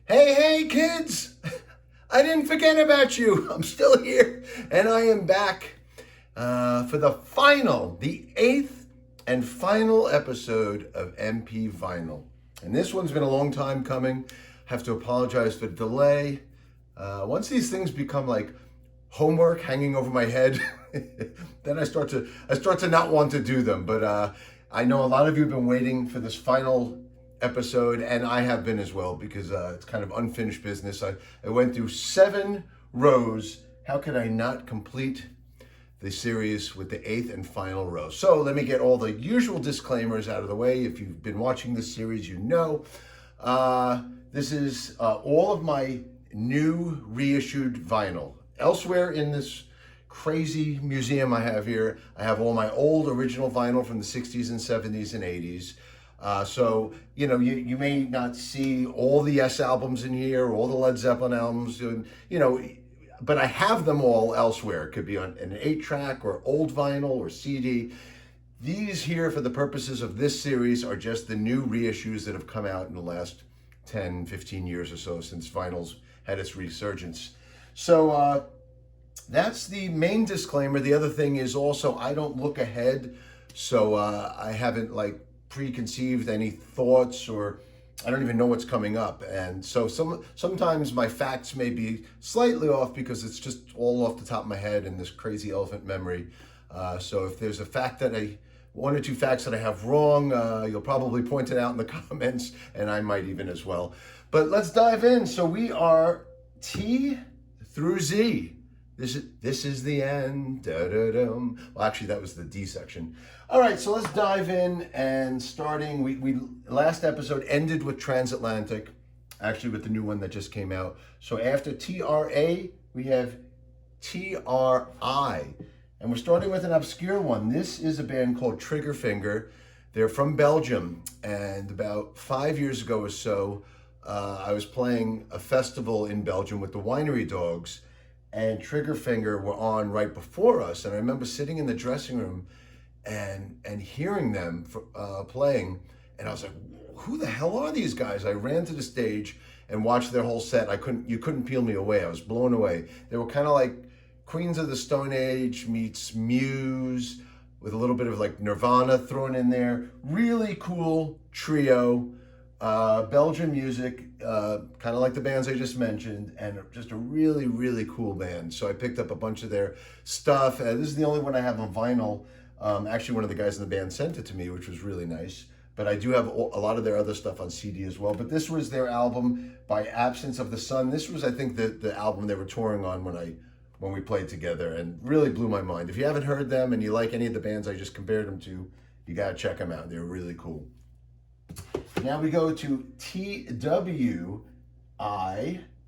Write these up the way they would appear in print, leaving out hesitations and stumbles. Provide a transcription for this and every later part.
Hey, kids! I didn't forget about you. I'm still here, and I am back for the eighth and final episode of MP Vinyl. And this one's been a long time coming. Have to apologize for the delay. Once these things become like homework hanging over my head, then I start to not want to do them. But I know a lot of you have been waiting for this final episode, and I have been as well, because it's kind of unfinished business. I went through 7 rows. How could I not complete the series with the 8th and final row? So let me get all the usual disclaimers out of the way. If you've been watching this series, you know this is all of my new reissued vinyl. Elsewhere in this crazy museum I have here, I have all my old original vinyl from the 60s and 70s and 80s. So, you know, you may not see all the Yes albums in here, all the Led Zeppelin albums, you know, but I have them all elsewhere. It could be on an 8-track or old vinyl or CD. These here, for the purposes of this series, are just the new reissues that have come out in the last 10, 15 years or so, since vinyl's had its resurgence. So that's the main disclaimer. The other thing is also, I don't look ahead, so I haven't preconceived any thoughts, or I don't even know what's coming up. And so sometimes my facts may be slightly off, because it's just all off the top of my head and this crazy elephant memory. So if there's a fact one or two facts that I have wrong, you'll probably point it out in the comments, and I might even as well. But let's dive in. So we are T through Z. This is the end. Da-da-dum. Well, actually, that was the D section. All right, so let's dive in. And starting, we last episode ended with Transatlantic, actually with the new one that just came out. So after TRA, we have TRI. And we're starting with an obscure one. This is a band called Triggerfinger. They're from Belgium. And about 5 years ago or so, I was playing a festival in Belgium with the Winery Dogs, and Triggerfinger were on right before us. And I remember sitting in the dressing room and hearing them playing, and I was like, who the hell are these guys? I ran to the stage and watched their whole set. You couldn't peel me away. I was blown away. They were kind of like Queens of the Stone Age meets Muse, with a little bit of like Nirvana thrown in there. Really cool trio. Belgian music, kind of like the bands I just mentioned, and just a really, really cool band. So I picked up a bunch of their stuff. This is the only one I have on vinyl. Actually, one of the guys in the band sent it to me, which was really nice. But I do have a lot of their other stuff on CD as well. But this was their album, By Absence of the Sun. This was, I think, the album they were touring on when we played together, and really blew my mind. If you haven't heard them and you like any of the bands I just compared them to, you gotta check them out. They're really cool. Now we go to TWI,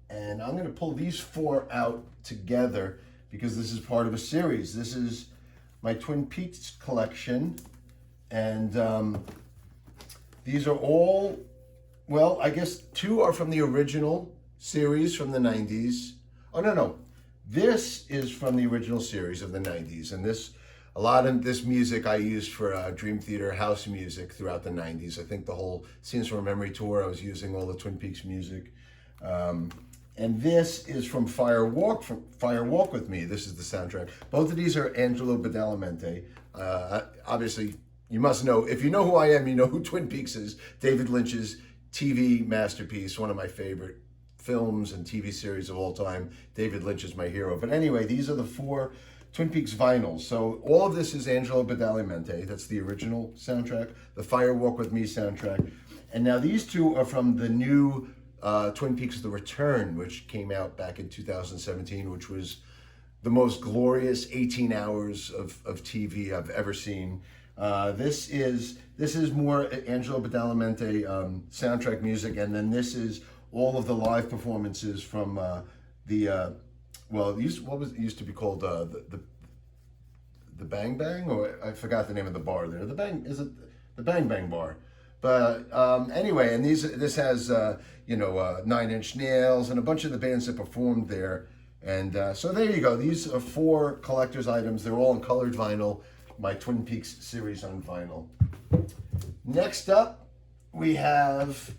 and I'm going to pull these 4 out together because this is part of a series. This is my Twin Peaks collection, and these are all, well, I guess 2 are from the original series from the 90s. Oh, no. This is from the original series of the 90s, and a lot of this music I used for Dream Theater house music throughout the 90s. I think the whole Scenes from a Memory tour, I was using all the Twin Peaks music. And this is from Fire Walk with Me. This is the soundtrack. Both of these are Angelo Badalamenti. Obviously, you must know, if you know who I am, you know who Twin Peaks is. David Lynch's TV masterpiece, one of my favorite films and TV series of all time. David Lynch is my hero. But anyway, these are the 4 Twin Peaks vinyls. So all of this is Angelo Badalamenti. That's the original soundtrack, the Fire Walk with Me soundtrack. And now these 2 are from the new Twin Peaks The Return, which came out back in 2017, which was the most glorious 18 hours of TV I've ever seen. This is more Angelo Badalamenti soundtrack music, and then this is all of the live performances from it used to be called the Bang Bang, or I forgot the name of the bar there. The Bang Bang Bar? But anyway, and this has 9 Inch Nails and a bunch of the bands that performed there. And so there you go. These are 4 collector's items. They're all in colored vinyl. My Twin Peaks series on vinyl. Next up, we have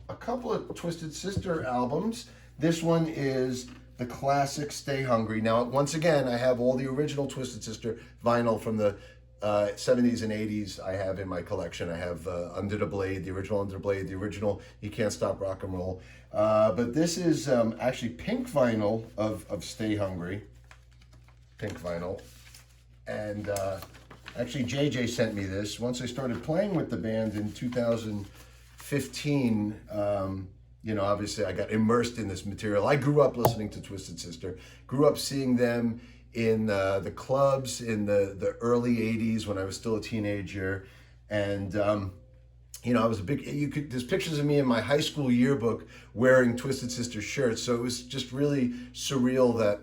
a couple couple of Twisted Sister albums. This one is the classic Stay Hungry. Now, once again, I have all the original Twisted Sister vinyl from the 70s and 80s I have in my collection. I have Under the Blade, the original Under the Blade, the original You Can't Stop Rock and Roll. But this is actually pink vinyl of Stay Hungry. Pink vinyl. And actually JJ sent me this. Once I started playing with the band in 2015, you know, obviously I got immersed in this material. I grew up listening to Twisted Sister, grew up seeing them in the clubs in the early 80s when I was still a teenager. And, you know, I was a big, there's pictures of me in my high school yearbook wearing Twisted Sister shirts. So it was just really surreal that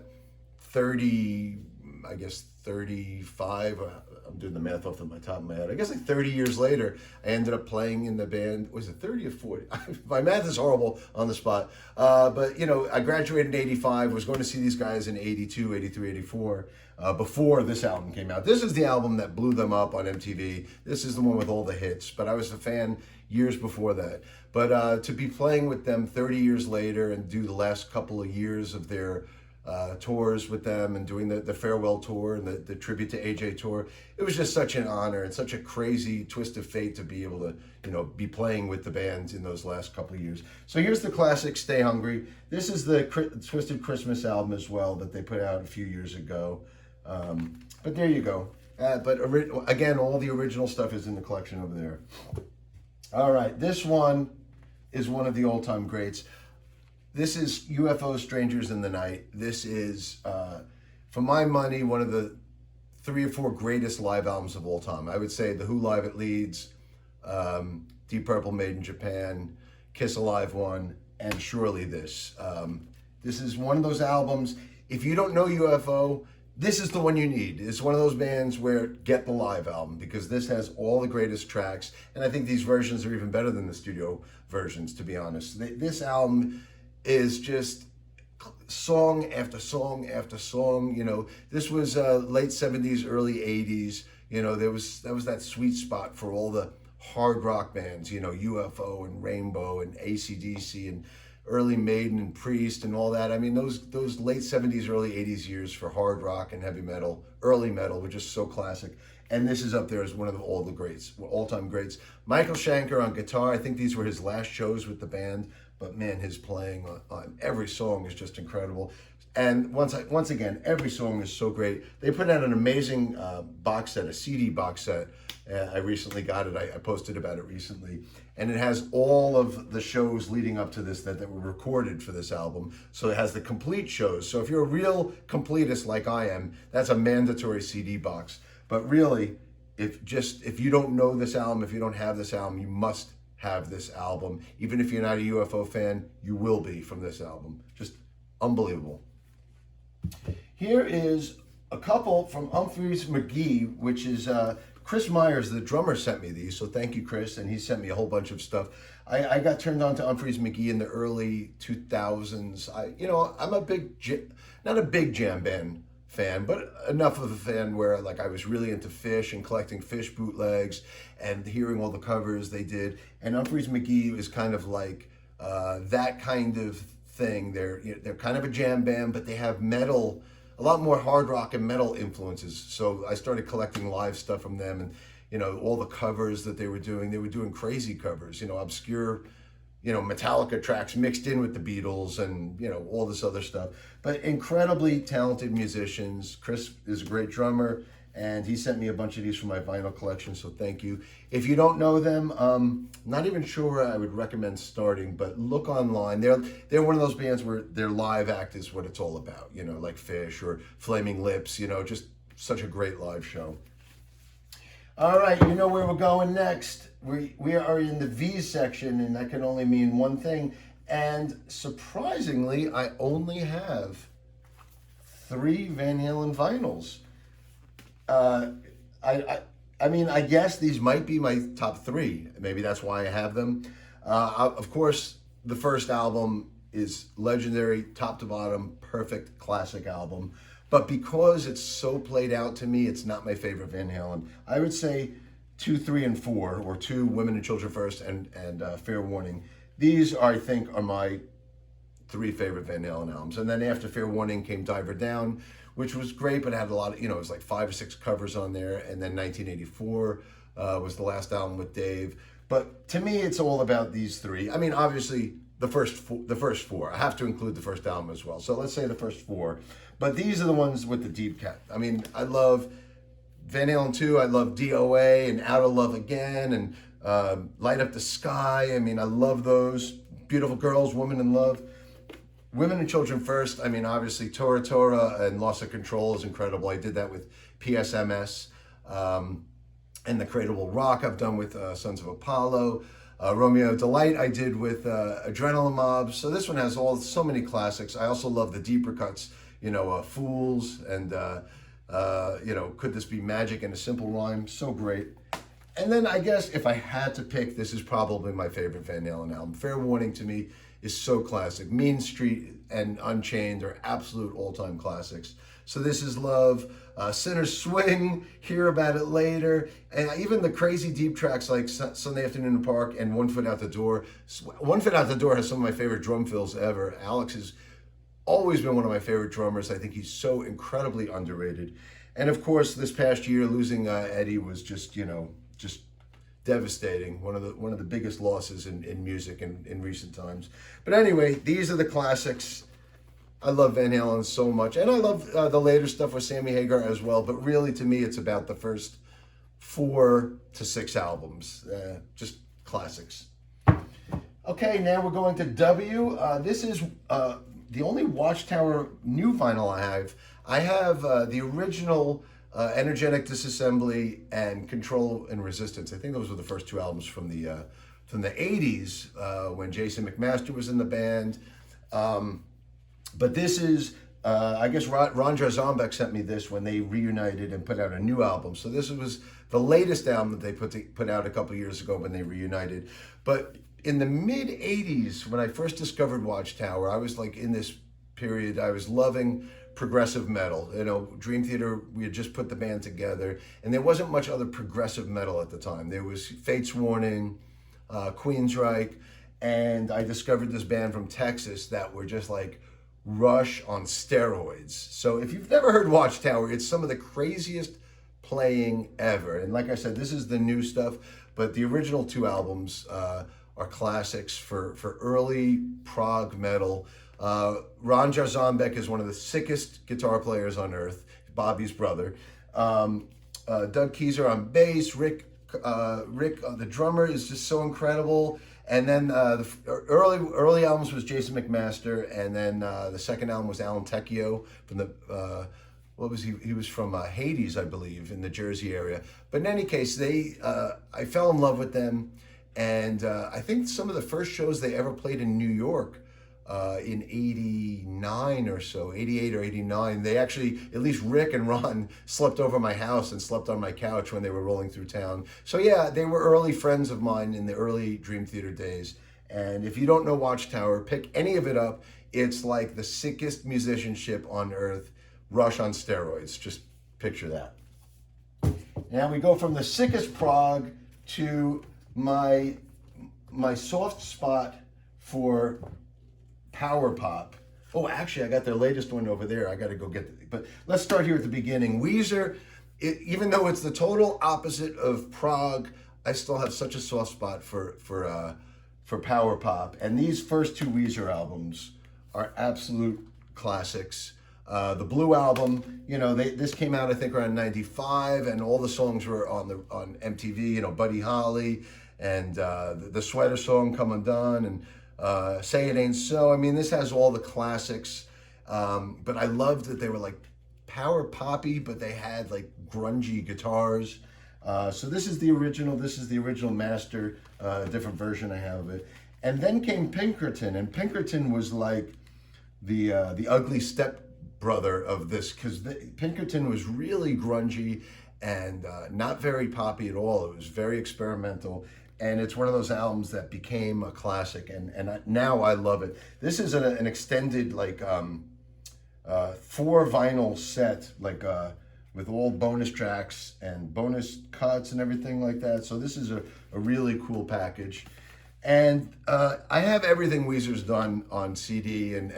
35, I'm doing the math off the top of my head. I guess like 30 years later, I ended up playing in the band. Was it 30 or 40? My math is horrible on the spot. But, you know, I graduated in 85, was going to see these guys in 82, 83, 84, before this album came out. This is the album that blew them up on MTV. This is the one with all the hits. But I was a fan years before that. But to be playing with them 30 years later and do the last couple of years of their tours with them and doing the farewell tour and the tribute to AJ tour. It was just such an honor and such a crazy twist of fate to be able to, you know, be playing with the band in those last couple of years. So here's the classic Stay Hungry. This is the Twisted Christmas album as well that they put out a few years ago. But there you go. But again, all the original stuff is in the collection over there. All right, this one is one of the all-time greats. This is Ufo Strangers in the Night. This is, for my money, one of the 3 or 4 greatest live albums of all time. I would say The Who Live at Leeds, Deep Purple Made in Japan, Kiss Alive 1, and surely this. This is one of those albums, if you don't know UFO, this is the one you need. It's one of those bands where get the live album because this has all the greatest tracks. And I think these versions are even better than the studio versions, to be honest. This album is just song after song after song. You know, this was late 70s, early 80s. You know, that was that sweet spot for all the hard rock bands, you know, UFO and Rainbow and AC/DC and early Maiden and Priest and all that. I mean, those late 70s, early 80s years for hard rock and heavy metal, early metal were just so classic. And this is up there as one of all the greats, all-time greats. Michael Schenker on guitar. I think these were his last shows with the band. But man, his playing on every song is just incredible. And once again, every song is so great. They put out an amazing box set, a CD box set. I recently got it. I posted about it recently. And it has all of the shows leading up to this that were recorded for this album. So it has the complete shows. So if you're a real completist like I am, that's a mandatory CD box. But really, if you don't know this album, if you don't have this album, you must have this album. Even if you're not a UFO fan, you will be from this album. Just unbelievable. Here is a couple from Umphrey's McGee, which is Chris Myers, the drummer, sent me these. So thank you, Chris. And he sent me a whole bunch of stuff. I got turned on to Umphrey's McGee in the early 2000s. I'm not a big jam band fan, but enough of a fan where like I was really into Fish and collecting Fish bootlegs and hearing all the covers they did. And Umphrey's McGee is kind of like that kind of thing. They're kind of a jam band, but they have metal, a lot more hard rock and metal influences. So I started collecting live stuff from them, and all the covers that they were doing crazy covers, obscure, Metallica tracks mixed in with the Beatles and, all this other stuff. But incredibly talented musicians. Chris is a great drummer, and he sent me a bunch of these from my vinyl collection, so thank you. If you don't know them, not even sure I would recommend starting, but look online. They're one of those bands where their live act is what it's all about, like Fish or Flaming Lips, just such a great live show. All right, you know where we're going next. We are in the V section, and that can only mean one thing. And surprisingly, I only have 3 Van Halen vinyls. I guess these might be my top 3. Maybe that's why I have them. Of course, the first album is legendary, top to bottom, perfect classic album. But because it's so played out to me, it's not my favorite Van Halen. I would say 2, 3, and 4, or 2, Women and Children First, and Fair Warning. these I think are my 3 favorite Van Halen albums. And then after Fair Warning came Diver Down, which was great, but had a lot of, it was like 5 or 6 covers on there. And then 1984 was the last album with Dave. But to me, it's all about these 3. I mean, obviously, the first 4. I have to include the first album as well. So let's say the first 4. But these are the ones with the deep cut. I mean, I love Van Halen 2. I love DOA and Out of Love Again and Light Up the Sky. I mean, I love those. Beautiful Girls, Woman in Love. Women and Children First. I mean, obviously, Tora Tora and Loss of Control is incredible. I did that with PSMS. And The Cradle Will Rock I've done with Sons of Apollo. Romeo Delight I did with Adrenaline Mob. So this one has so many classics. I also love the deeper cuts, Fools and, Could This Be Magic in a Simple Rhyme. So great. And then I guess if I had to pick, this is probably my favorite Van Halen album. Fair Warning to me is so classic. Mean Street and Unchained are absolute all-time classics. So This Is Love, Sinner's Swing, Hear About It Later, and even the crazy deep tracks like Sunday Afternoon in the Park and One Foot Out the Door. One Foot Out the Door has some of my favorite drum fills ever. Alex has always been one of my favorite drummers. I think he's so incredibly underrated. And of course, this past year, losing Eddie was just devastating. One of the biggest losses in music in recent times. But anyway, these are the classics. I love Van Halen so much. And I love the later stuff with Sammy Hagar as well. But really, to me, it's about the first 4 to 6 albums. Just classics. Okay, now we're going to W. This is the only Watchtower new vinyl I have. I have the original Energetic Disassembly and Control and Resistance. I think those were the first 2 albums from the 80s when Jason McMaster was in the band. But this is, I guess Ron Jarzombek sent me this when they reunited and put out a new album. So this was the latest album that they put out a couple years ago when they reunited. But in the mid-80s, when I first discovered Watchtower, I was like in this period, I was loving progressive metal. Dream Theater, we had just put the band together, and there wasn't much other progressive metal at the time. There was Fates Warning, Queensryche, and I discovered this band from Texas that were just like Rush on steroids. So if you've never heard Watchtower, it's some of the craziest playing ever. And like I said, this is the new stuff, but the original 2 albums are classics for early prog metal. Ron Jarzombek is one of the sickest guitar players on earth, Bobby's brother. Doug Keyser on bass, Rick, the drummer, is just so incredible. And then the early albums was Jason McMaster, and then the second album was Alan Tecchio from the what was he? He was from Hades, I believe, in the Jersey area. But in any case, I fell in love with them, and I think some of the first shows they ever played in New York in 89 or so, 88 or 89. They actually, at least Rick and Ron, slept over my house and slept on my couch when they were rolling through town. So yeah, they were early friends of mine in the early Dream Theater days. And if you don't know Watchtower, pick any of it up. It's like the sickest musicianship on earth, Rush on steroids. Just picture that. Now we go from the sickest prog to my soft spot for power pop. Oh, actually, I got their latest one over there. I got to go get it. But let's start here at the beginning. Weezer, even though it's the total opposite of prog, I still have such a soft spot for power pop. And these first 2 Weezer albums are absolute classics. The Blue album, this came out I think around '95, and all the songs were on MTV. Buddy Holly and the Sweater Song, Come Undone, and Say It Ain't So. I mean, this has all the classics, but I loved that they were like power poppy, but they had like grungy guitars. So this is the original. This is the original master, different version I have of it. And then came Pinkerton, and Pinkerton was like the ugly step brother of this, because Pinkerton was really grungy and not very poppy at all. It was very experimental. And it's one of those albums that became a classic, and now I love it. This is an extended, like, 4 vinyl set, like, with all bonus tracks and bonus cuts and everything like that. So this is a really cool package. And I have everything Weezer's done on CD and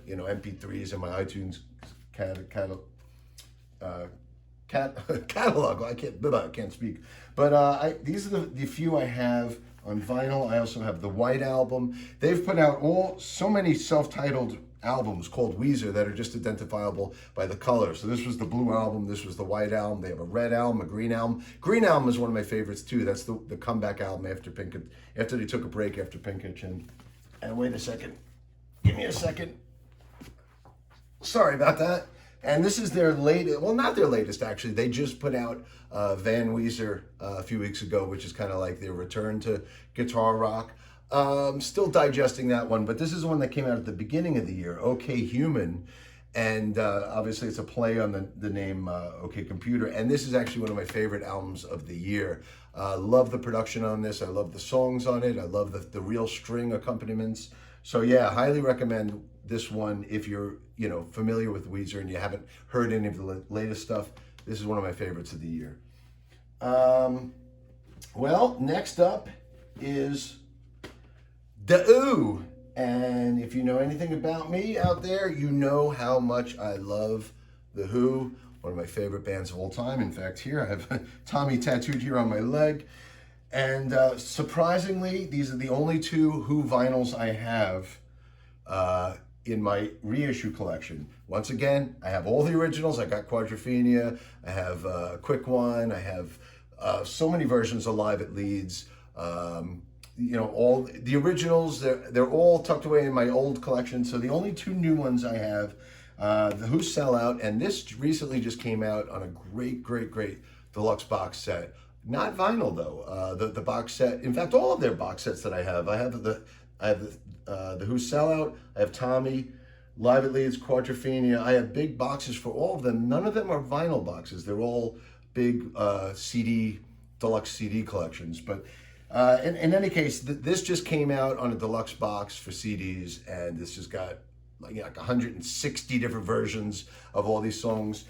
you know, MP3s and my iTunes uh, catalog. I can't speak. But these are the few I have on vinyl. I also have the White Album. They've put out so many self-titled albums called Weezer that are just identifiable by the color. So this was the blue album, this was the white album. They have a red album, a green album. Green album is one of my favorites too. That's the comeback album after Pinkerton, after they took a break after Pinkerton. And wait a second, give me a second. Sorry about that. And this is their latest, well, not their latest actually. They just put out Van Weezer a few weeks ago, which is kind of like their return to guitar rock. Still digesting that one, but this is one that came out at the beginning of the year, OK Human. And obviously it's a play on the name OK Computer. And this is actually one of my favorite albums of the year. Love the production on this. I love the songs on it. I love the real string accompaniments. So yeah, highly recommend this one if you're, you know, familiar with Weezer and you haven't heard any of the latest stuff. This is one of my favorites of the year. Well, next up is The Who. And if you know anything about me out there, you know how much I love The Who, one of my favorite bands of all time. In fact, here I have Tommy tattooed here on my leg. And surprisingly, these are the only two Who vinyls I have in my reissue collection. Once again, I have all the originals. I got Quadrophenia, I have Quick One, I have so many versions of Live at Leeds. You know, all the originals, they're all tucked away in my old collection. So the only two new ones I have, the Who Sellout, and this recently just came out on a great deluxe box set. Not vinyl though. The box set. In fact, all of their box sets that I have the Who Sellout. I have Tommy, Live at Leeds, Quadrophenia. I have big boxes for all of them. None of them are vinyl boxes. They're all big deluxe CD collections. But in any case, this just came out on a deluxe box for CDs, and this just got like 160 different versions of all these songs.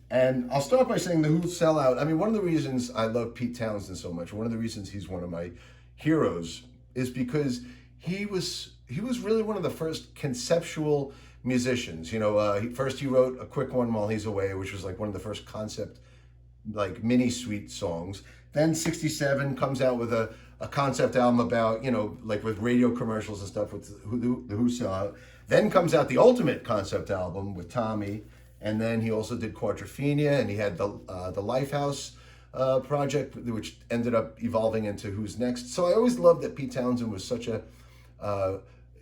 And I'll start by saying the Who Sellout. I mean, one of the reasons I love Pete Townsend so much, one of the reasons he's one of my heroes, is because he was really one of the first conceptual musicians. You know, first he wrote A Quick One While He's Away, which was like one of the first concept, like mini suite songs. Then '67 comes out with a concept album about, you know, like with radio commercials and stuff with the Who Sellout. Then comes out the ultimate concept album with Tommy. And then he also did Quadrophenia, and he had the Lifehouse project, which ended up evolving into Who's Next. So I always loved that Pete Townsend was such a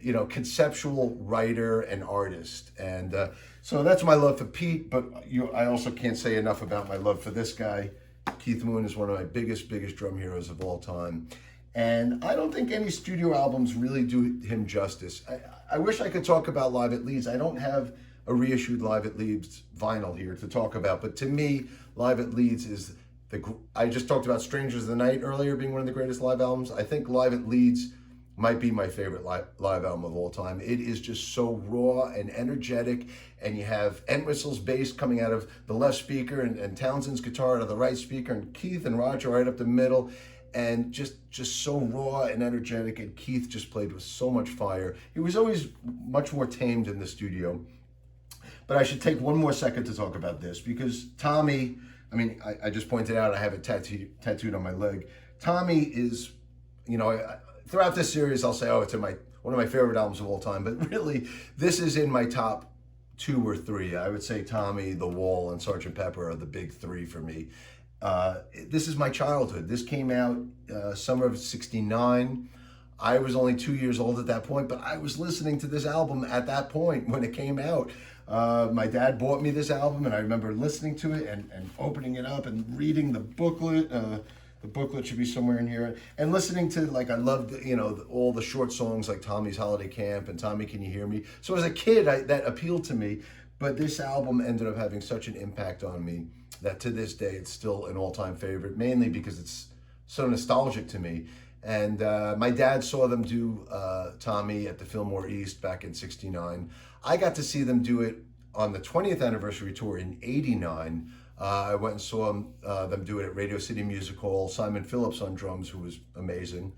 you know, conceptual writer and artist. And so that's my love for Pete. But I also can't say enough about my love for this guy. Keith Moon is one of my biggest drum heroes of all time. And I don't think any studio albums really do him justice. I wish I could talk about Live at Leeds. I don't have a reissued Live at Leeds vinyl here to talk about, but to me, Live at Leeds is I just talked about Strangers of the Night earlier being one of the greatest live albums. I think Live at Leeds might be my favorite live album of all time. It is just so raw and energetic, and you have Entwistle's bass coming out of the left speaker and Townsend's guitar out of the right speaker, and Keith and Roger right up the middle, and just so raw and energetic, and Keith just played with so much fire. He was always much more tamed in the studio. But I should take one more second to talk about this, because Tommy, I mean, I just pointed out I have it tattooed on my leg. Tommy is, you know, throughout this series I'll say, oh, it's one of my favorite albums of all time, but really this is in my top 2 or 3. I would say Tommy, The Wall, and Sgt. Pepper are the big 3 for me. This is my childhood. This came out summer of '69. I was only 2 years old at that point, but I was listening to this album at that point when it came out. My dad bought me this album, and I remember listening to it and opening it up and reading the booklet. The booklet should be somewhere in here. And listening to, like, I loved, you know, all the short songs like Tommy's Holiday Camp and Tommy, Can You Hear Me? So as a kid, that appealed to me. But this album ended up having such an impact on me that to this day it's still an all-time favorite, mainly because it's so nostalgic to me. And my dad saw them do Tommy at the Fillmore East back in '69. I got to see them do it on the 20th anniversary tour in '89. I went and saw them do it at Radio City Music Hall. Simon Phillips on drums, who was amazing.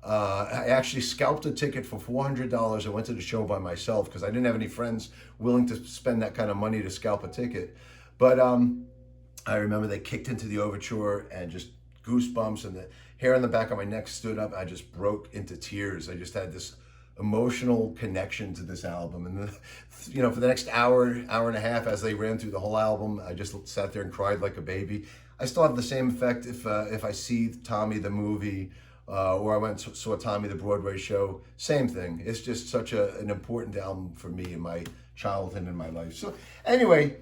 I actually scalped a ticket for $400. I went to the show by myself because I didn't have any friends willing to spend that kind of money to scalp a ticket. But I remember they kicked into the overture and just goosebumps, and the hair on the back of my neck stood up. I just broke into tears. I just had this emotional connection to this album. And for the next hour and a half, as they ran through the whole album, I just sat there and cried like a baby. I still have the same effect if I see Tommy the movie, or I went and saw Tommy the Broadway show. Same thing. It's just such an important album for me in my childhood and my life. So anyway,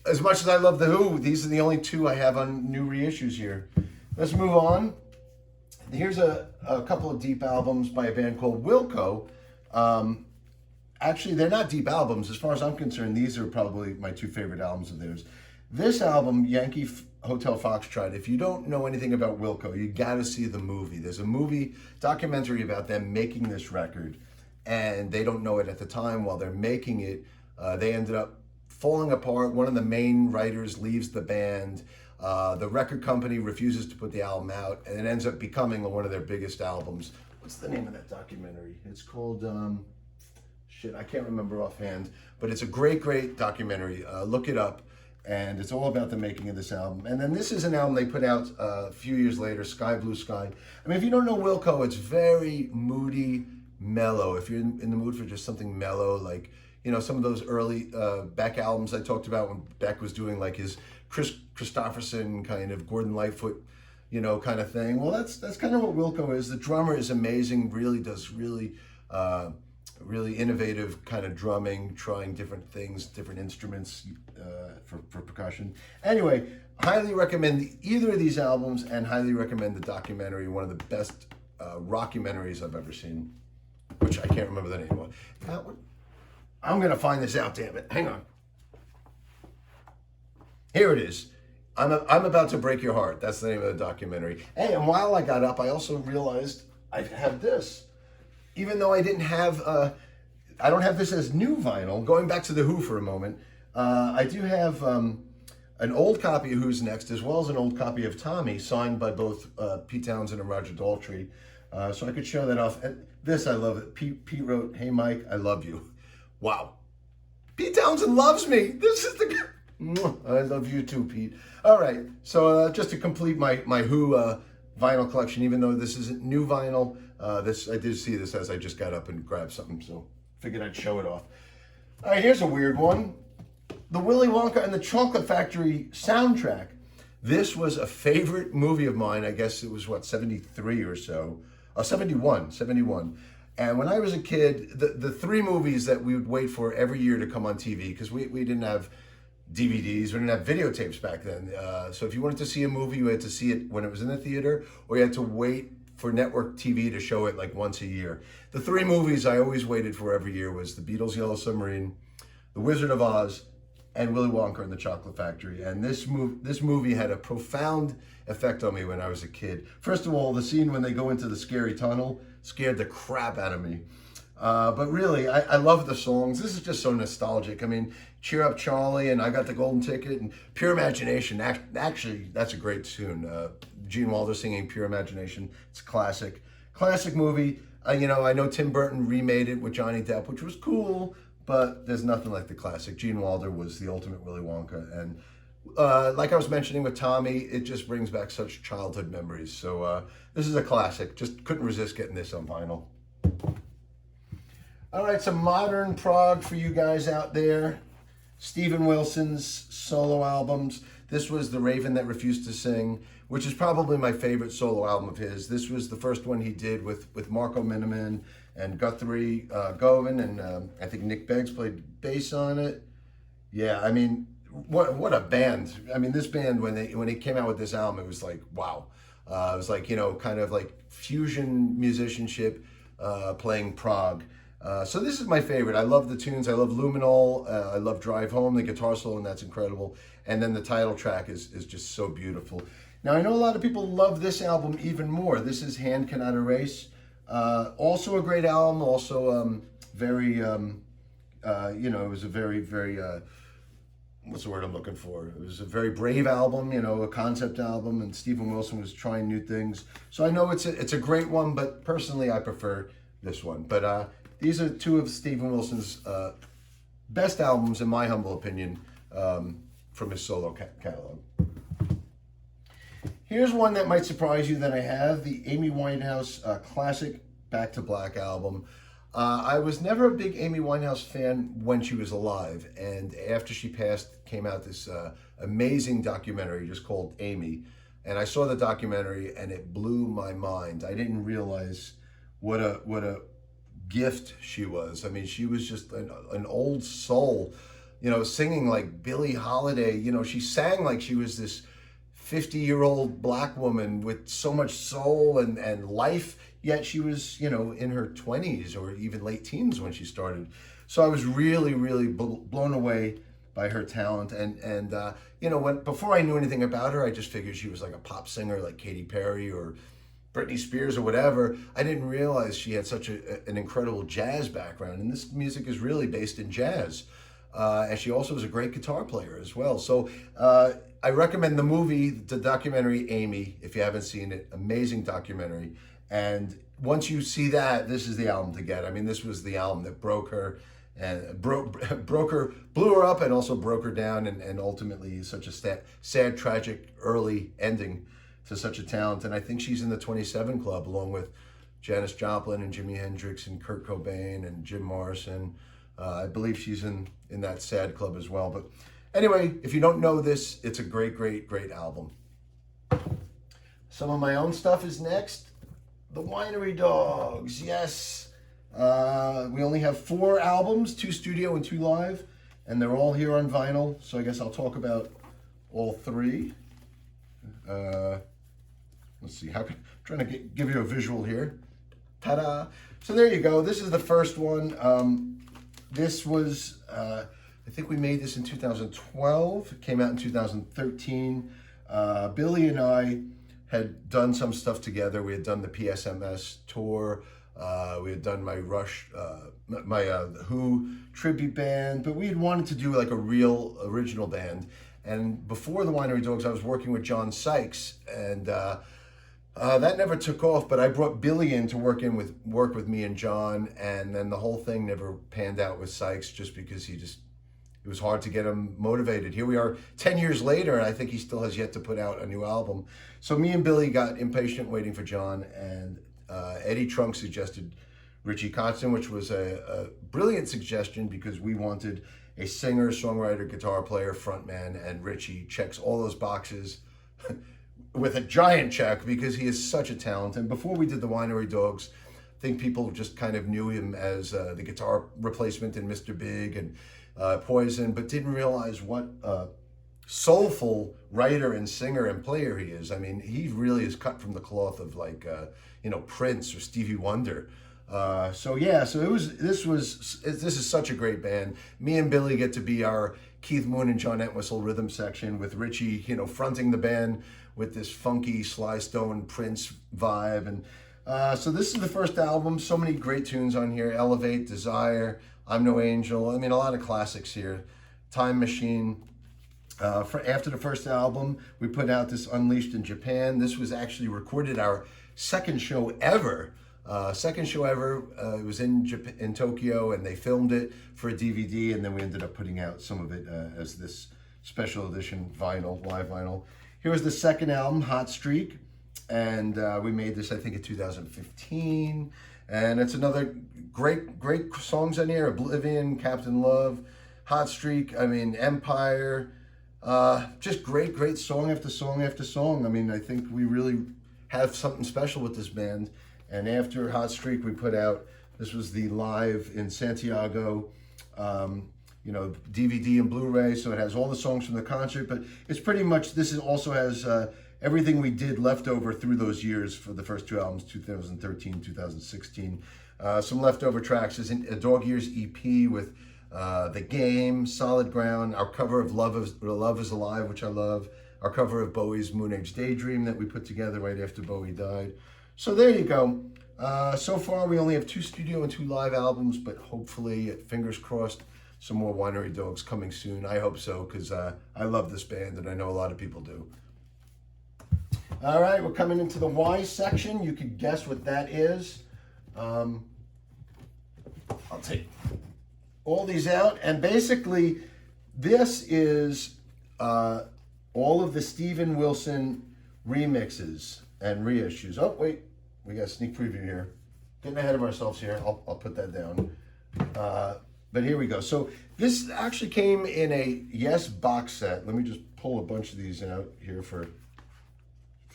as much as I love The Who, these are the only two I have on new reissues here. Let's move on. Here's a couple of deep albums by a band called Wilco. Actually, they're not deep albums. As far as I'm concerned, these are probably my two favorite albums of theirs. This album, Yankee Hotel Foxtrot, if you don't know anything about Wilco, you gotta see the movie. There's a movie documentary about them making this record, and they don't know it at the time. While they're making it, they ended up falling apart. One of the main writers leaves the band. The record company refuses to put the album out, and it ends up becoming one of their biggest albums. What's the name of that documentary? It's called, I can't remember offhand, but it's a great documentary. Look it up, and it's all about the making of this album. And then this is an album they put out a few years later, Sky Blue Sky. I mean, if you don't know Wilco, it's very moody, mellow. If you're in the mood for just something mellow, like, some of those early Beck albums I talked about when Beck was doing like his Chris Christopherson kind of Gordon Lightfoot, kind of thing. Well, that's kind of what Wilco is. The drummer is amazing, really does really innovative kind of drumming, trying different things, different instruments for percussion. Anyway, highly recommend either of these albums, and highly recommend the documentary, one of the best rockumentaries I've ever seen, which I can't remember the name of. That one? I'm going to find this out, damn it. Hang on. Here it is. I'm about to break your heart. That's the name of the documentary. Hey, and while I got up, I also realized I have this. Even though I don't have this as new vinyl, going back to The Who for a moment, I do have an old copy of Who's Next, as well as an old copy of Tommy, signed by both Pete Townsend and Roger Daltrey. So I could show that off. And this, I love it. Pete wrote, "Hey Mike, I love you." Wow. Pete Townsend loves me. This is the... I love you too, Pete. All right, so just to complete my Who vinyl collection, even though this isn't new vinyl, I did see this as I just got up and grabbed something, so figured I'd show it off. All right, here's a weird one. The Willy Wonka and the Chocolate Factory soundtrack. This was a favorite movie of mine. I guess it was, 73 or so. 71. And when I was a kid, the three movies that we would wait for every year to come on TV, because we didn't have DVDs, we didn't have videotapes back then. So if you wanted to see a movie, you had to see it when it was in the theater, or you had to wait for network TV to show it like once a year. The three movies I always waited for every year was The Beatles' Yellow Submarine, The Wizard of Oz, and Willy Wonka and the Chocolate Factory. And this movie had a profound effect on me when I was a kid. First of all, the scene when they go into the scary tunnel scared the crap out of me. But really, I love the songs. This is just so nostalgic. I mean, Cheer Up Charlie and I Got the Golden Ticket and Pure Imagination. Actually, that's a great tune. Gene Wilder singing Pure Imagination. It's a classic movie. I know Tim Burton remade it with Johnny Depp, which was cool, but there's nothing like the classic. Gene Wilder was the ultimate Willy Wonka. And like I was mentioning with Tommy, it just brings back such childhood memories. So this is a classic. Just couldn't resist getting this on vinyl. All right, some modern prog for you guys out there. Steven Wilson's solo albums. This was The Raven That Refused to Sing, which is probably my favorite solo album of his. This was the first one he did with Marco Miniman and Guthrie Govan, and I think Nick Beggs played bass on it. Yeah, I mean, what a band. I mean, this band, when they came out with this album, it was like, wow. It was like, kind of like fusion musicianship playing prog. So this is my favorite. I love the tunes. I love Luminol. I love Drive Home, the guitar solo, and that's incredible. And then the title track is just so beautiful. Now, I know a lot of people love this album even more. This is Hand Cannot Erase. Also a great album. Also very, it was a very, very what's the word I'm looking for? It was a very brave album, you know, a concept album, and Steven Wilson was trying new things. So I know it's a great one, but personally I prefer this one. But these are two of Steven Wilson's best albums, in my humble opinion, from his solo catalog. Here's one that might surprise you that I have, the Amy Winehouse classic Back to Black album. I was never a big Amy Winehouse fan when she was alive, and after she passed came out this amazing documentary just called Amy, and I saw the documentary and it blew my mind. I didn't realize what a gift she was. I mean, she was just an old soul, you know, singing like Billie Holiday. You know, she sang like she was this 50-year-old black woman with so much soul and life, yet she was, you know, in her 20s or even late teens when she started. So I was really, really blown away by her talent. And you know, before I knew anything about her, I just figured she was like a pop singer like Katy Perry or Britney Spears or whatever. I didn't realize she had such an incredible jazz background, and this music is really based in jazz. And she also was a great guitar player as well. So I recommend the movie, the documentary Amy, if you haven't seen it. Amazing documentary. And once you see that, this is the album to get. I mean, this was the album that broke her and blew her up and also broke her down, and ultimately such a sad, tragic early ending to such a talent. And I think she's in the 27 Club along with Janis Joplin and Jimi Hendrix and Kurt Cobain and Jim Morrison. I believe she's in that sad club as well. But anyway, if you don't know this, it's a great, great, great album. Some of my own stuff is next. The Winery Dogs, yes. We only have 4 albums, 2 studio and 2 live, and they're all here on vinyl. So I guess I'll talk about all 3. Let's see, I'm trying to give you a visual here. Ta-da! So there you go. This is the first one. This was, I think we made this in 2012. It came out in 2013. Billy and I had done some stuff together. We had done the PSMS tour. We had done my Rush, my Who tribute band, but we had wanted to do like a real original band. And before the Winery Dogs, I was working with John Sykes, and that never took off. But I brought Billy in to work with me and John, and then the whole thing never panned out with Sykes just because it was hard to get him motivated. Here we are 10 years later, and I think he still has yet to put out a new album. So me and Billy got impatient waiting for John, and Eddie Trunk suggested Richie Kotzen, which was a brilliant suggestion because we wanted a singer, songwriter, guitar player, frontman, and Richie checks all those boxes with a giant check because he is such a talent. And before we did the Winery Dogs, I think people just kind of knew him as the guitar replacement in Mr. Big and Poison, but didn't realize what soulful writer and singer and player he is. I mean, he really is cut from the cloth of like, Prince or Stevie Wonder. So this is such a great band. Me and Billy get to be our Keith Moon and John Entwistle rhythm section with Richie, fronting the band with this funky Sly Stone Prince vibe. And so this is the first album. So many great tunes on here. Elevate, Desire, I'm No Angel. I mean, a lot of classics here. Time Machine. After the first album, we put out this Unleashed in Japan. This was actually recorded our second show ever. It was in Tokyo, and they filmed it for a DVD, and then we ended up putting out some of it as this special edition vinyl, live vinyl. Here was the second album, Hot Streak, and we made this, I think, in 2015, and it's another great songs on here. Oblivion, Captain Love, Hot Streak, I mean, Empire, just great song after song after song. I mean, I think we really have something special with this band. And after Hot Streak, we put out, this was the live in Santiago, DVD and Blu-ray, so it has all the songs from the concert, but it's pretty much, also has everything we did left over through those years for the first 2 albums, 2013, 2016. Some leftover tracks is in a Dog Years EP with The Game, Solid Ground, our cover of Love is Alive, which I love, our cover of Bowie's Moon Age Daydream that we put together right after Bowie died. So there you go. So far we only have 2 studio and 2 live albums, but hopefully, fingers crossed, some more Winery Dogs coming soon. I hope so, because I love this band, and I know a lot of people do. All right, we're coming into the Y section. You could guess what that is. I'll take all these out, and basically this is all of the Steven Wilson remixes and reissues. Oh, wait, we got a sneak preview here. Getting ahead of ourselves here. I'll put that down. But here we go. So this actually came in a Yes box set. Let me just pull a bunch of these out here for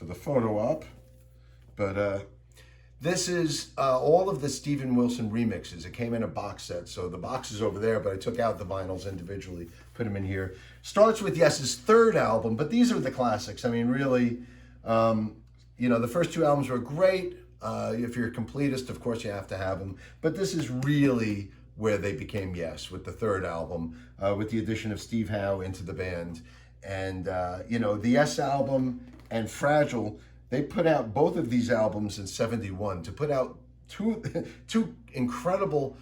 the photo op. But this is all of the Steven Wilson remixes. It came in a box set. So the box is over there, but I took out the vinyls individually, put them in here. Starts with Yes's third album, but these are the classics. I mean, really, you know, the first two albums were great. If you're a completist, of course, you have to have them. But this is really where they became Yes, with the third album, with the addition of Steve Howe into the band. And, you know, the Yes album and Fragile, they put out both of these albums in '71. To put out two incredible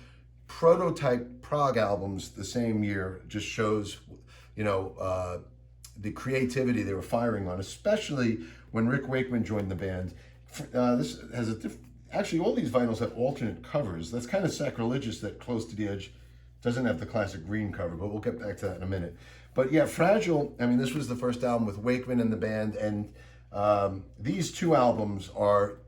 prototype Prague albums the same year just shows, you know, the creativity they were firing on, especially when Rick Wakeman joined the band. This has actually, all these vinyls have alternate covers. That's kind of sacrilegious that Close to the Edge doesn't have the classic green cover, but we'll get back to that in a minute. But yeah, Fragile, I mean, this was the first album with Wakeman in the band, and these two albums are,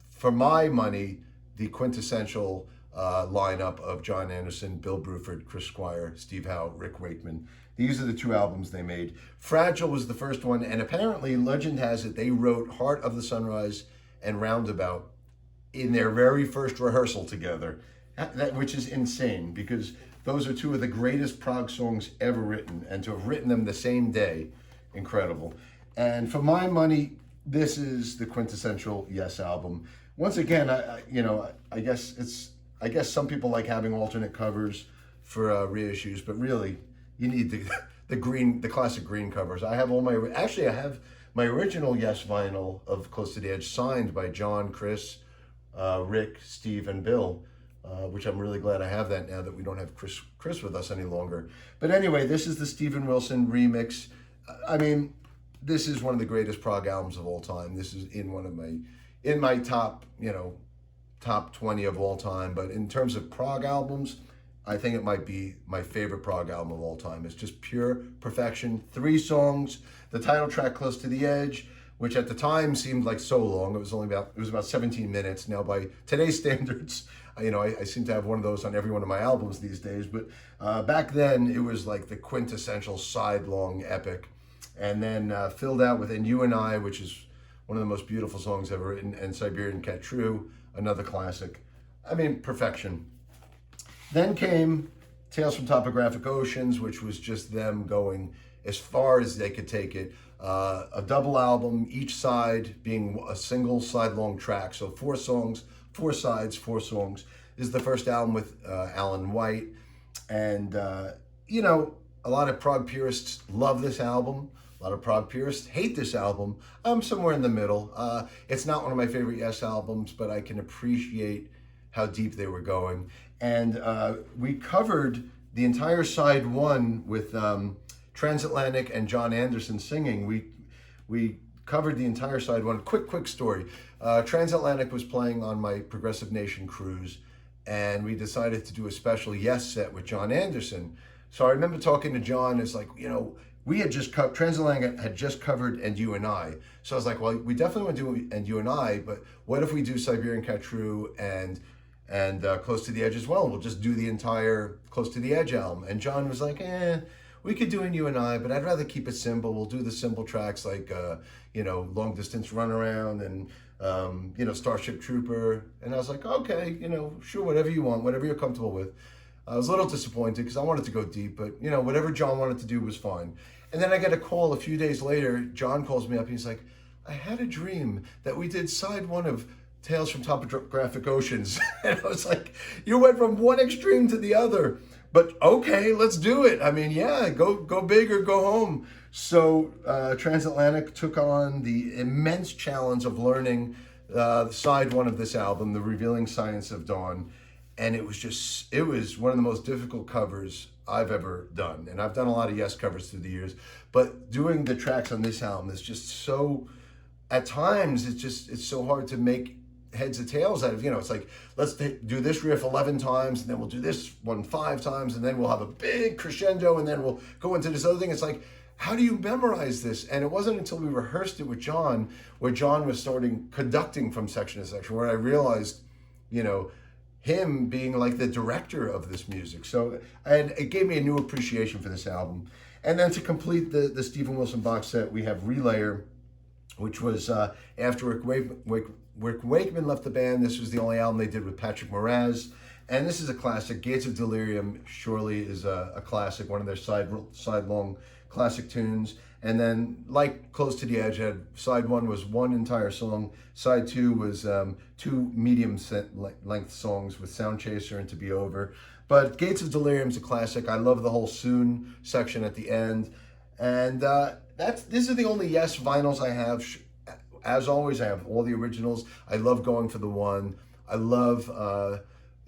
for my money, the quintessential lineup of John Anderson, Bill Bruford, Chris Squire, Steve Howe, Rick Wakeman. These are the two albums they made. Fragile was the first one, and apparently legend has it they wrote Heart of the Sunrise and Roundabout in their very first rehearsal together, which is insane, because those are two of the greatest Prague songs ever written, and to have written them the same day, incredible. And for my money, this is the quintessential Yes album. Once again, I guess some people like having alternate covers for reissues, but really, you need the classic green covers. I have I have my original Yes vinyl of Close to the Edge signed by John, Chris, Rick, Steve, and Bill, which I'm really glad I have that now that we don't have Chris with us any longer. But anyway, this is the Steven Wilson remix. I mean, this is one of the greatest Prague albums of all time. This is in my top, top 20 of all time. But in terms of Prague albums, I think it might be my favorite Prague album of all time. It's just pure perfection. 3 songs, the title track Close to the Edge, which at the time seemed like so long. It was about 17 minutes. Now by today's standards, I seem to have one of those on every one of my albums these days. But back then, it was like the quintessential side-long epic. And then filled out with And You and I, which is one of the most beautiful songs ever written, and Siberian Cat True, another classic. I mean, perfection. Then came Tales from Topographic Oceans, which was just them going as far as they could take it. A double album, each side being a single side-long track. So 4 songs, 4 sides, 4 songs. This is the first album with Alan White. And, a lot of Prague purists love this album. A lot of Prague purists hate this album. I'm somewhere in the middle. It's not one of my favorite Yes albums, but I can appreciate how deep they were going. And we covered the entire side 1 with Transatlantic and John Anderson singing. We covered the entire side 1. Quick story. Transatlantic was playing on my Progressive Nation cruise, and we decided to do a special Yes set with John Anderson. So I remember talking to John. It's like, we had just Transatlantic had just covered And You and I. So I was like, well, we definitely want to do And You and I, but what if we do Siberian Cat True and Close to the Edge as well? We'll just do the entire Close to the Edge album. And John was like, we could do And You and I, but I'd rather keep it simple. We'll do the simple tracks like, Long Distance Runaround and, Starship Trooper. And I was like, okay, sure, whatever you want, whatever you're comfortable with. I was a little disappointed because I wanted to go deep, but, whatever John wanted to do was fine. And then I get a call a few days later. John calls me up. He's like, I had a dream that we did side 1 of Tales from Topographic Oceans. And I was like, you went from one extreme to the other. But okay, let's do it. I mean, yeah, go big or go home. So Transatlantic took on the immense challenge of learning side 1 of this album, The Revealing Science of Dawn. and it was one of the most difficult covers I've ever done. And I've done a lot of Yes covers through the years, but doing the tracks on this album is just so, at times, it's so hard to make heads or tails out of. It's like, let's do this riff 11 times, and then we'll do this one 5 times, and then we'll have a big crescendo, and then we'll go into this other thing. It's like, how do you memorize this? And it wasn't until we rehearsed it with John, where John was starting conducting from section to section, where I realized, him being like the director of this music. So, and it gave me a new appreciation for this album. And then to complete the Steven Wilson box set, we have Relayer, which was after Rick Wakeman left the band. This was the only album they did with Patrick Moraz. And this is a classic. Gates of Delirium surely is a classic, one of their side-long classic tunes. And then, like Close to the Edge, side 1 was one entire song. Side 2 was 2 medium-length songs with Sound Chaser and To Be Over. But Gates of Delirium is a classic. I love the whole Soon section at the end. And these are the only Yes vinyls I have. As always, I have all the originals. I love Going for the One. I love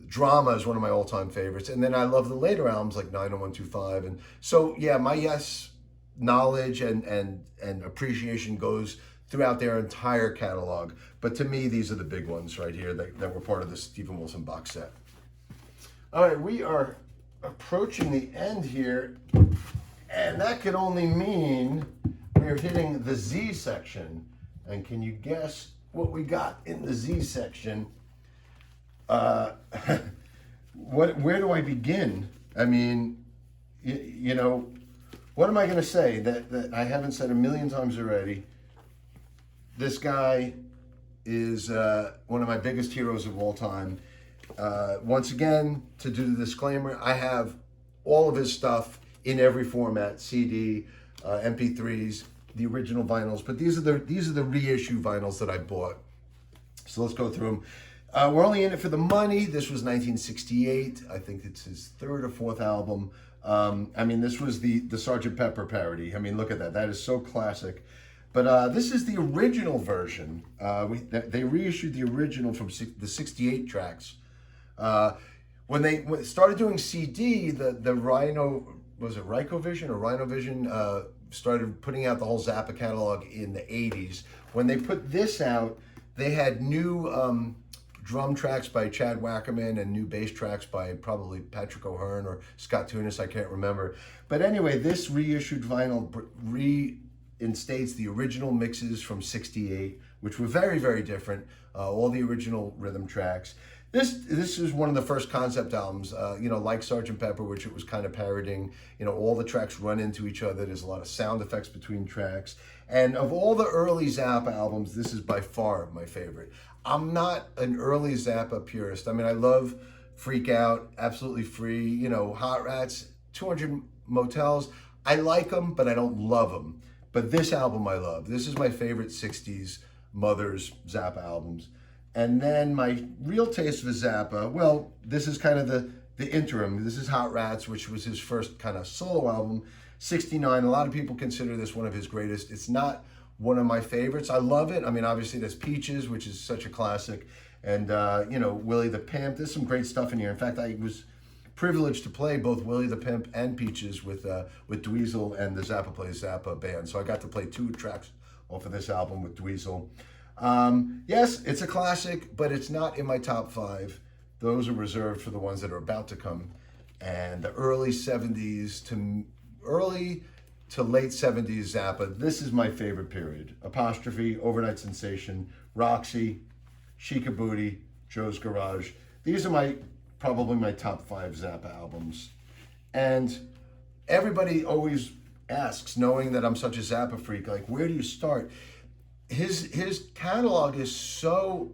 Drama is one of my all-time favorites. And then I love the later albums like 90125. And so, yeah, my Yes knowledge and appreciation goes throughout their entire catalog. But to me, these are the big ones right here that were part of the Steven Wilson box set. All right, we are approaching the end here, and that could only mean we're hitting the Z section. And can you guess what we got in the Z section? Where do I begin? I mean, what am I going to say that I haven't said a million times already? This guy is one of my biggest heroes of all time. Once again, to do the disclaimer, I have all of his stuff in every format: CD, MP3s, the original vinyls. But these are the reissue vinyls that I bought. So let's go through them. We're only in it for the money. This was 1968. I think it's his 3rd or 4th album. This was the Sgt. Pepper parody. I mean, look at that. That is so classic. But this is the original version. They reissued the original from the 68 tracks. When they started doing CD, the Rhino, was it Rycovision or Rhinovision, started putting out the whole Zappa catalog in the 80s. When they put this out, they had new drum tracks by Chad Wackerman and new bass tracks by probably Patrick O'Hearn or Scott Tunis, I can't remember. But anyway, this reissued vinyl reinstates the original mixes from 68, which were very, very different. All the original rhythm tracks. This is one of the first concept albums, like Sgt. Pepper, which it was kind of parodying. All the tracks run into each other. There's a lot of sound effects between tracks. And of all the early Zappa albums, this is by far my favorite. I'm not an early Zappa purist. I mean, I love Freak Out, Absolutely Free, Hot Rats, 200 Motels. I like them, but I don't love them. But this album I love. This is my favorite 60s Mothers Zappa albums. And then my real taste for Zappa, well, this is kind of the interim. This is Hot Rats, which was his first kind of solo album, 69. A lot of people consider this one of his greatest. It's not one of my favorites. I love it. I mean, obviously there's Peaches, which is such a classic. And, Willy the Pimp. There's some great stuff in here. In fact, I was privileged to play both Willy the Pimp and Peaches with Dweezil and the Zappa Plays Zappa band. So I got to play 2 tracks off of this album with Dweezil. Yes, it's a classic, but it's not in my top 5. Those are reserved for the ones that are about to come. And the early 70s to late 70s Zappa, this is my favorite period. Apostrophe, Overnight Sensation, Roxy, Chica Booty, Joe's Garage. These are probably my top 5 Zappa albums. And everybody always asks, knowing that I'm such a Zappa freak, like, where do you start? His catalog is so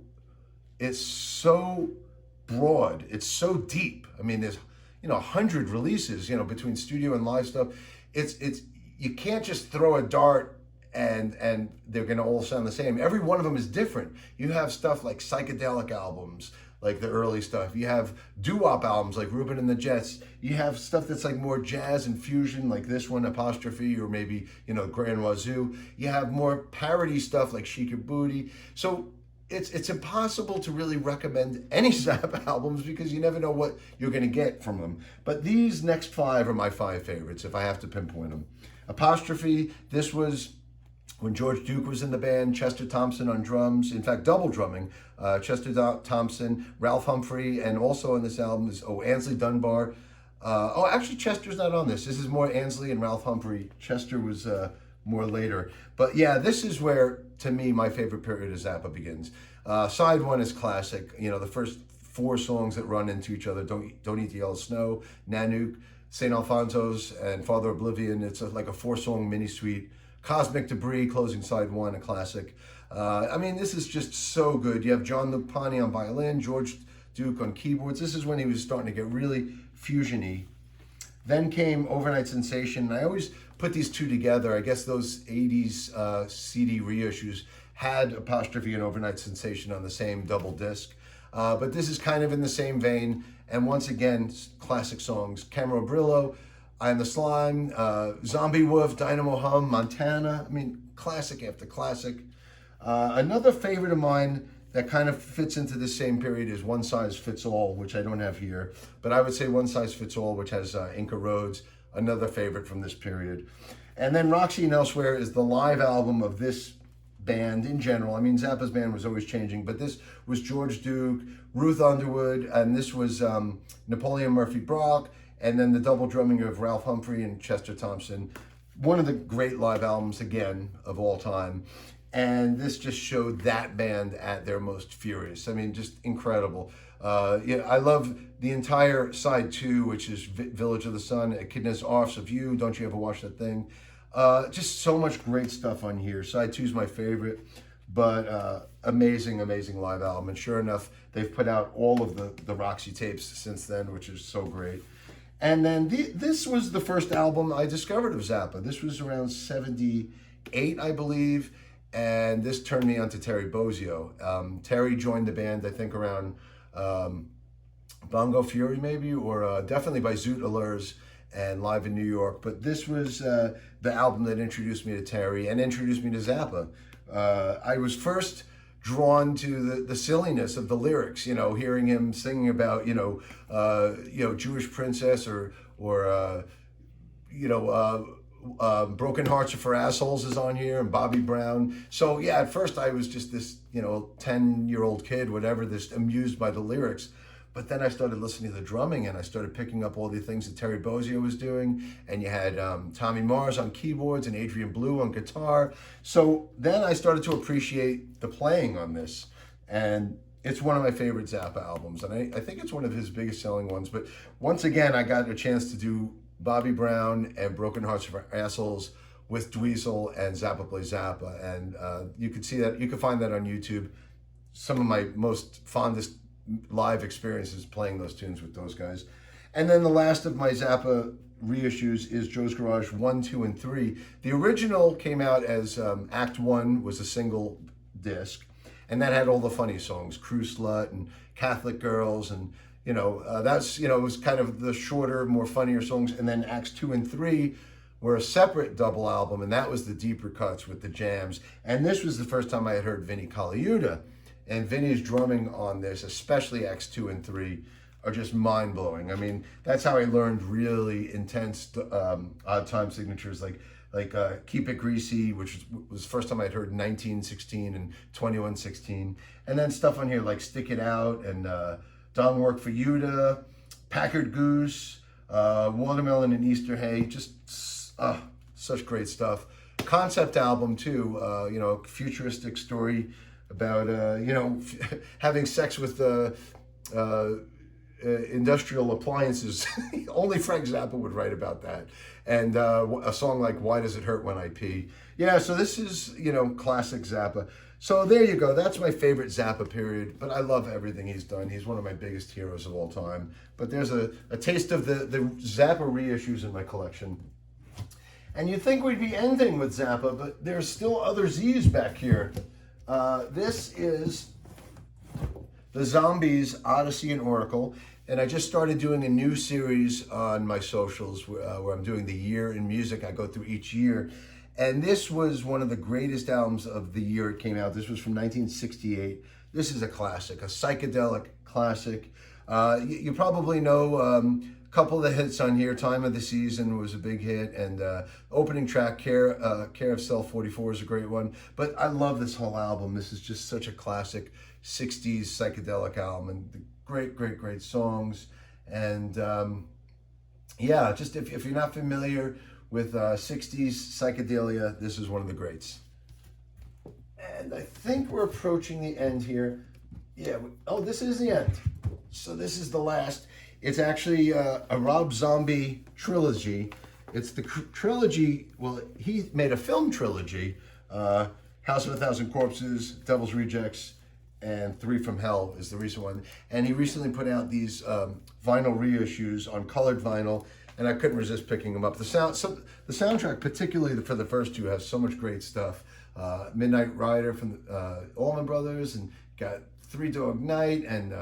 broad, it's so deep. I mean, there's 100 releases, between studio and live stuff. It's you can't just throw a dart and they're gonna all sound the same. Every one of them is different. You have stuff like psychedelic albums, like the early stuff. You have doo-wop albums like Reuben and the Jets. You have stuff that's like more jazz and fusion, like this one, Apostrophe, or maybe, Grand Wazoo. You have more parody stuff like Chic Your Booty. So it's impossible to really recommend any Zappa albums because you never know what you're going to get from them. But these next 5 are my 5 favorites if I have to pinpoint them. Apostrophe, this was when George Duke was in the band, Chester Thompson on drums, in fact, double drumming, Chester Thompson, Ralph Humphrey, and also on this album is, Ansley Dunbar. Actually, Chester's not on this. This is more Ansley and Ralph Humphrey. Chester was more later. But yeah, this is where, to me, my favorite period of Zappa begins. Side 1 is classic. You know, the first 4 songs that run into each other, Don't Eat the Yellow Snow, Nanook, St. Alfonso's, and Father Oblivion. It's like a 4-song mini-suite. Cosmic Debris, closing side 1, a classic. I mean, this is just so good. You have John Lupani on violin, George Duke on keyboards. This is when he was starting to get really fusion-y. Then came Overnight Sensation, and I always put these two together. I guess those 80s CD reissues had Apostrophe and Overnight Sensation on the same double disc. But this is kind of in the same vein, and once again, classic songs. Camera Brillo, I Am the Slime, Zombie Wolf, Dynamo Hum, Montana. I mean, classic after classic. Another favorite of mine that kind of fits into the same period is One Size Fits All, which I don't have here. But I would say One Size Fits All, which has Inca Roads, another favorite from this period. And then Roxy and Elsewhere is the live album of this band in general. I mean, Zappa's band was always changing, but this was George Duke, Ruth Underwood, and this was Napoleon Murphy Brock, and then the double drumming of Ralph Humphrey and Chester Thompson. One of the great live albums, again, of all time. And this just showed that band at their most furious. I mean, just incredible. I love the entire side 2, which is Village of the Sun, Echidna's Offs of You, Don't You Ever Watch That Thing. Just so much great stuff on here. Side 2 is my favorite, but amazing live album. And sure enough, they've put out all of the Roxy tapes since then, which is so great. And then this was the first album I discovered of Zappa. This was around 78, I believe. And this turned me on to Terry Bozzio. Terry joined the band, I think, around Bongo Fury, maybe, or definitely by Zoot Allures and Live in New York. But this was the album that introduced me to Terry and introduced me to Zappa. I was first drawn to the silliness of the lyrics, you know, hearing him singing about, Jewish princess or Broken Hearts Are for Assholes is on here, and Bobby Brown. So yeah, at first I was just this, 10-year-old kid, whatever, this amused by the lyrics. But then I started listening to the drumming, and I started picking up all the things that Terry Bozzio was doing. And you had Tommy Mars on keyboards and Adrian Blue on guitar. So then I started to appreciate the playing on this. And it's one of my favorite Zappa albums. And I think it's one of his biggest selling ones. But once again, I got a chance to do Bobby Brown and Broken Hearts for Assholes with Dweezil and Zappa Play Zappa. And you could see that, you can find that on YouTube. Some of my most fondest live experiences playing those tunes with those guys. And then the last of my Zappa reissues is Joe's Garage 1, 2, and 3. The original came out as Act 1 was a single disc, and that had all the funny songs, Crew Slut and Catholic Girls, and it was kind of the shorter, more funnier songs. And then Acts 2 and 3 were a separate double album, and that was the deeper cuts with the jams. And this was the first time I had heard Vinnie Colaiuta. And Vinny's drumming on this, especially Acts 2 and 3, are just mind-blowing. I mean, that's how I learned really intense odd time signatures like Keep It Greasy, which was the first time I'd heard 1916 and 2116. And then stuff on here like Stick It Out and Don't Work for Yuta, Packard Goose, Watermelon and Easter Hay, just such great stuff. Concept album too, futuristic story about having sex with industrial appliances. Only Frank Zappa would write about that. And a song like Why Does It Hurt When I Pee? Yeah, so this is, classic Zappa. So there you go. That's my favorite Zappa period, but I love everything he's done. He's one of my biggest heroes of all time. But there's a taste of the Zappa reissues in my collection. And you'd think we'd be ending with Zappa, but there's still other Z's back here. This is the Zombies, Odyssey and Oracle. And I just started doing a new series on my socials where I'm doing the year in music. I go through each year. And this was one of the greatest albums of the year it came out. This was from 1968. this is a classic, a psychedelic classic. You probably know a couple of the hits on here. Time of the Season was a big hit, and opening track, Care of Cell 44 is a great one. But I love this whole album. This is just such a classic 60s psychedelic album, and the great songs. And yeah, just if you're not familiar with 60s psychedelia, this is one of the greats. And I think we're approaching the end here. Yeah, this is the end. So this is the last. It's actually a Rob Zombie trilogy. It's the trilogy, well, he made a film trilogy, House of a Thousand Corpses, Devil's Rejects, and Three from Hell is the recent one. And he recently put out these vinyl reissues on colored vinyl, and I couldn't resist picking them up. The soundtrack, particularly for the first two, has so much great stuff. Midnight Rider from the Allman Brothers, and got Three Dog Night, and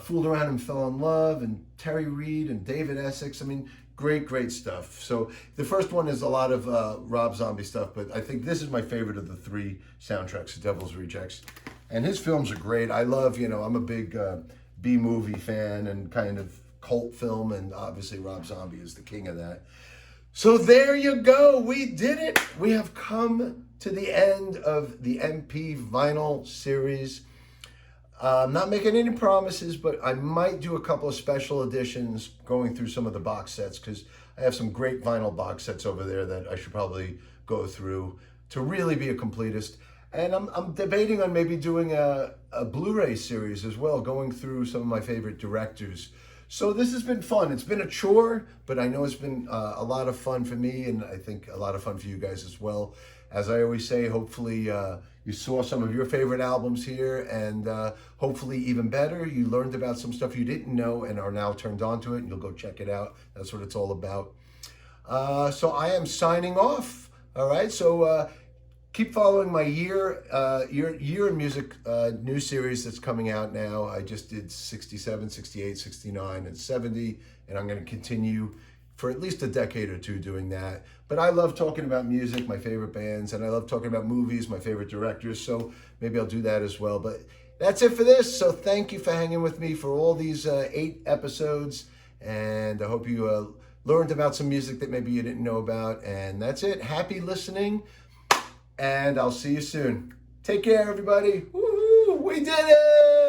Fooled Around and Fell in Love, and Terry Reid and David Essex. I mean, great stuff. So the first one is a lot of Rob Zombie stuff, but I think this is my favorite of the three soundtracks, Devil's Rejects. And his films are great. I love, I'm a big B-movie fan and kind of cult film, and obviously Rob Zombie is the king of that. So there you go. We did it. We have come to the end of the MP vinyl series. I'm not making any promises, but I might do a couple of special editions going through some of the box sets, because I have some great vinyl box sets over there that I should probably go through to really be a completist. And I'm debating on maybe doing a Blu-ray series as well, going through some of my favorite directors. So this has been fun. It's been a chore, but I know it's been a lot of fun for me, and I think a lot of fun for you guys as well. As I always say, hopefully you saw some of your favorite albums here, and hopefully even better, you learned about some stuff you didn't know and are now turned on to it, and you'll go check it out. That's what it's all about. So I am signing off. All right, so keep following my year in music new series that's coming out now. I just did 67, 68, 69, and 70, and I'm going to continue for at least a decade or two doing that. But I love talking about music, my favorite bands, and I love talking about movies, my favorite directors, so maybe I'll do that as well. But that's it for this, so thank you for hanging with me for all these 8 episodes, and I hope you learned about some music that maybe you didn't know about, and that's it. Happy listening, and I'll see you soon. Take care, everybody. Woo-hoo, we did it!